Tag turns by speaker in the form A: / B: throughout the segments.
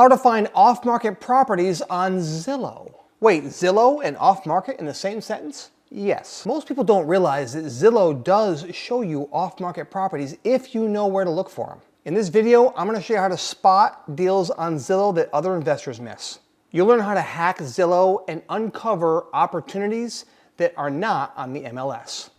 A: How to find off-market properties on Zillow. Wait, Zillow and off-market in the same sentence? Yes. Most people don't realize that Zillow does show you off-market properties if you know where to look for them. In this video, I'm going to show you how to spot deals on Zillow that other investors miss. You'll learn how to hack Zillow and uncover opportunities that are not on the MLS.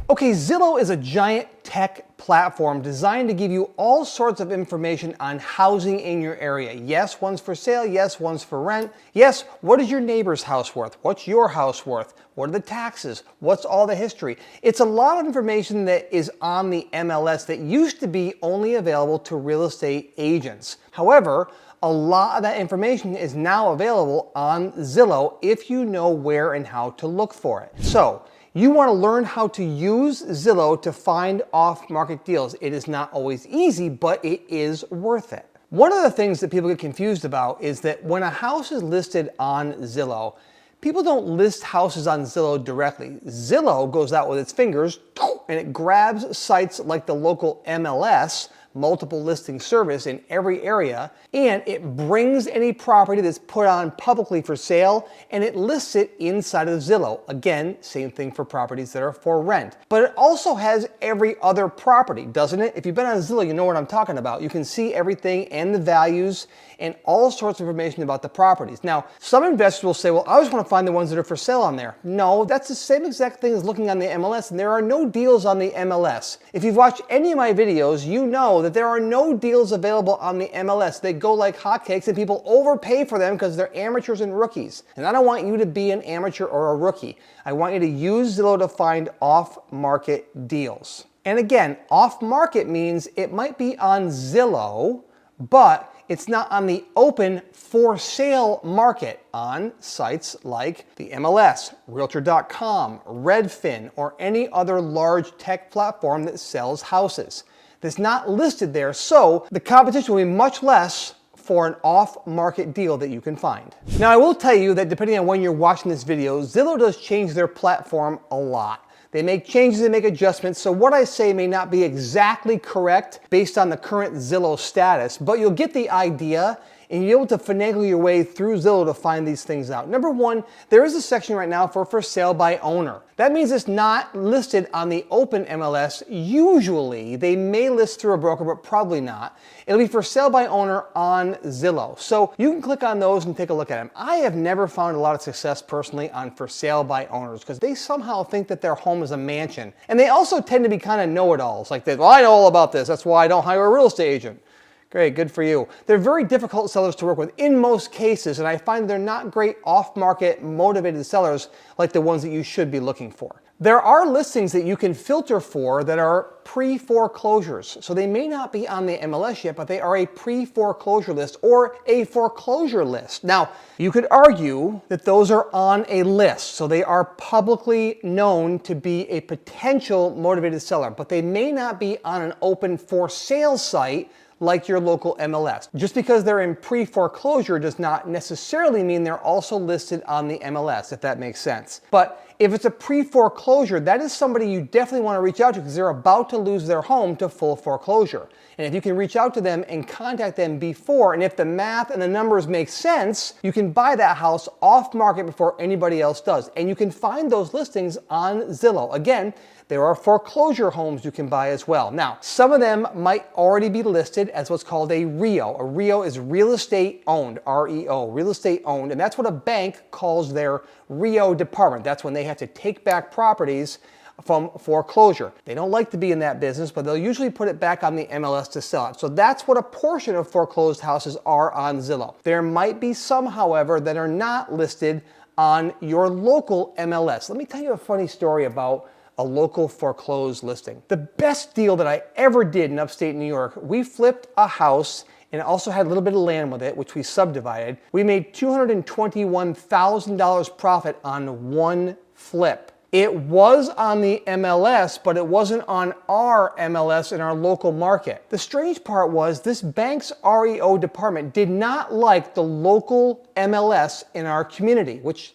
A: Okay, Zillow is a giant tech platform designed to give you all sorts of information on housing in your area. Yes, one's for sale. Yes, one's for rent. Yes, what is your neighbor's house worth? What's your house worth? What are the taxes? What's all the history? It's a lot of information that is on the MLS that used to be only available to real estate agents. However, a lot of that information is now available on Zillow if you know where and how to look for it. So, you want to learn how to use Zillow to find off-market deals. It is not always easy, but it is worth it. One of the things that people get confused about is that when a house is listed on Zillow, people don't list houses on Zillow directly. Zillow goes out with its fingers and it grabs sites like the local MLS, multiple listing service in every area, and it brings any property that's put on publicly for sale and it lists it inside of Zillow. Again, same thing for properties that are for rent. But it also has every other property, doesn't it? If you've been on Zillow, you know what I'm talking about. You can see everything and the values and all sorts of information about the properties. Now, some investors will say, well, I just want to find the ones that are for sale on there. No, that's the same exact thing as looking on the MLS, and there are no deals on the MLS. If you've watched any of my videos, you know that there are no deals available on the MLS. They go like hotcakes and people overpay for them because they're amateurs and rookies. And I don't want you to be an amateur or a rookie. I want you to use Zillow to find off-market deals. And again, off-market means it might be on Zillow, but it's not on the open for sale market on sites like the MLS, Realtor.com, Redfin, or any other large tech platform that sells houses. That's not listed there, so the competition will be much less for an off-market deal that you can find. Now, I will tell you that depending on when you're watching this video, Zillow does change their platform a lot. They make changes, they make adjustments, so what I say may not be exactly correct based on the current Zillow status, but you'll get the idea and you'll be able to finagle your way through Zillow to find these things out. Number one, there is a section right now for sale by owner. That means it's not listed on the open MLS. Usually, they may list through a broker, but probably not. It'll be for sale by owner on Zillow. So you can click on those and take a look at them. I have never found a lot of success personally on for sale by owners because they somehow think that their home is a mansion. And they also tend to be kind of know-it-alls. Like, well, I know all about this. That's why I don't hire a real estate agent. Great, good for you. They're very difficult sellers to work with in most cases, and I find they're not great off-market motivated sellers like the ones that you should be looking for. There are listings that you can filter for that are pre-foreclosures. So they may not be on the MLS yet, but they are a pre-foreclosure list or a foreclosure list. Now, you could argue that those are on a list, so they are publicly known to be a potential motivated seller, but they may not be on an open for sale site like your local MLS. Just because they're in pre-foreclosure does not necessarily mean they're also listed on the MLS, if that makes sense. But if it's a pre-foreclosure, that is somebody you definitely want to reach out to because they're about to lose their home to full foreclosure. And if you can reach out to them and contact them before, and if the math and the numbers make sense, you can buy that house off market before anybody else does. And you can find those listings on Zillow. Again, there are foreclosure homes you can buy as well. Now, some of them might already be listed as what's called a REO. A REO is real estate owned, REO, real estate owned, and that's what a bank calls their REO department. That's when they have to take back properties from foreclosure. They don't like to be in that business, but they'll usually put it back on the MLS to sell it. So that's what a portion of foreclosed houses are on Zillow. There might be some, however, that are not listed on your local MLS. Let me tell you a funny story about a local foreclosed listing. The best deal that I ever did in upstate New York, we flipped a house and it also had a little bit of land with it, which we subdivided. We made $221,000 profit on one flip. It was on the MLS, but it wasn't on our MLS in our local market. The strange part was this bank's REO department did not like the local MLS in our community, which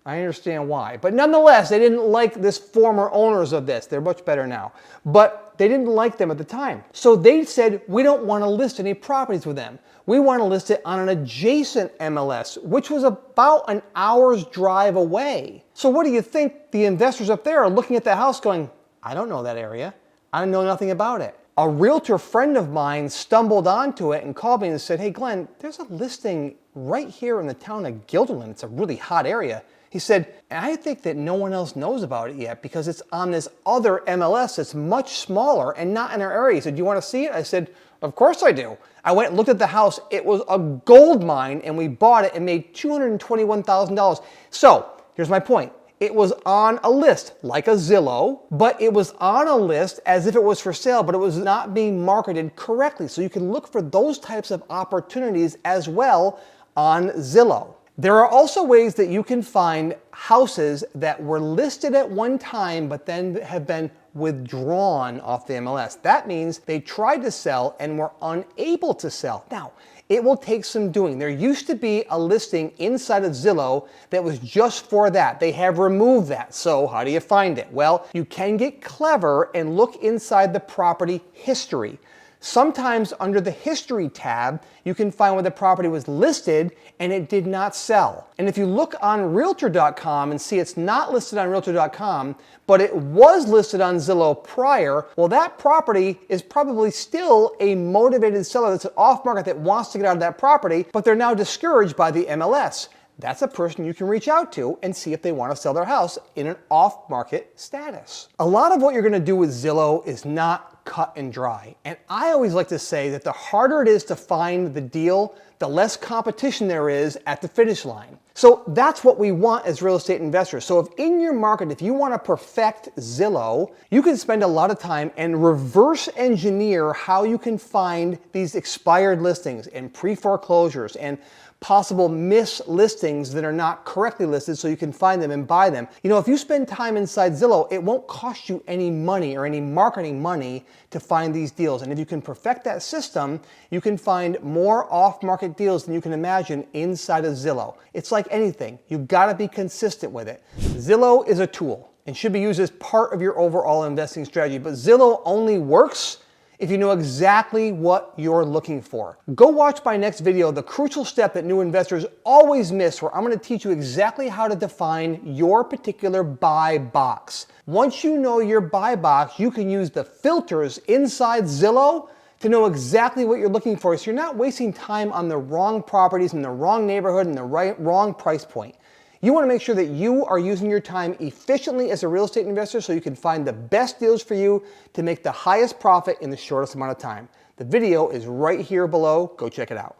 A: I understand why. But nonetheless, they didn't like this former owners of this. They're much better now. But they didn't like them at the time. So they said, we don't want to list any properties with them. We want to list it on an adjacent MLS, which was about an hour's drive away. So what do you think? The investors up there are looking at the house going, I don't know that area. I know nothing about it. A realtor friend of mine stumbled onto it and called me and said, hey Glenn, there's a listing right here in the town of Guilderland. It's a really hot area. He said, I think that no one else knows about it yet because it's on this other MLS that's much smaller and not in our area. He said, do you want to see it? I said, of course I do. I went and looked at the house. It was a gold mine and we bought it and made $221,000. So here's my point. It was on a list like a Zillow, but it was on a list as if it was for sale, but it was not being marketed correctly. So you can look for those types of opportunities as well on Zillow. There are also ways that you can find houses that were listed at one time but then have been withdrawn off the MLS. That means they tried to sell and were unable to sell. Now, it will take some doing. There used to be a listing inside of Zillow that was just for that. They have removed that. So how do you find it? Well, you can get clever and look inside the property history. Sometimes under the history tab, you can find where the property was listed and it did not sell. And if you look on realtor.com and see it's not listed on realtor.com, but it was listed on Zillow prior, well, that property is probably still a motivated seller that's off market that wants to get out of that property, but they're now discouraged by the MLS. That's a person you can reach out to and see if they want to sell their house in an off-market status. A lot of what you're going to do with Zillow is not cut and dry. And I always like to say that the harder it is to find the deal, the less competition there is at the finish line. So that's what we want as real estate investors. So if in your market, if you want to perfect Zillow, you can spend a lot of time and reverse engineer how you can find these expired listings and pre-foreclosures and possible mislistings that are not correctly listed so you can find them and buy them. You know, if you spend time inside Zillow, it won't cost you any money or any marketing money to find these deals. And if you can perfect that system, you can find more off-market deals than you can imagine inside of Zillow. It's like anything. You've got to be consistent with it. Zillow is a tool and should be used as part of your overall investing strategy, but Zillow only works if you know exactly what you're looking for. Go watch my next video, the crucial step that new investors always miss, where I'm going to teach you exactly how to define your particular buy box. Once you know your buy box, you can use the filters inside Zillow to know exactly what you're looking for, so you're not wasting time on the wrong properties in the wrong neighborhood and the wrong price point. You want to make sure that you are using your time efficiently as a real estate investor so you can find the best deals for you to make the highest profit in the shortest amount of time. The video is right here below. Go check it out.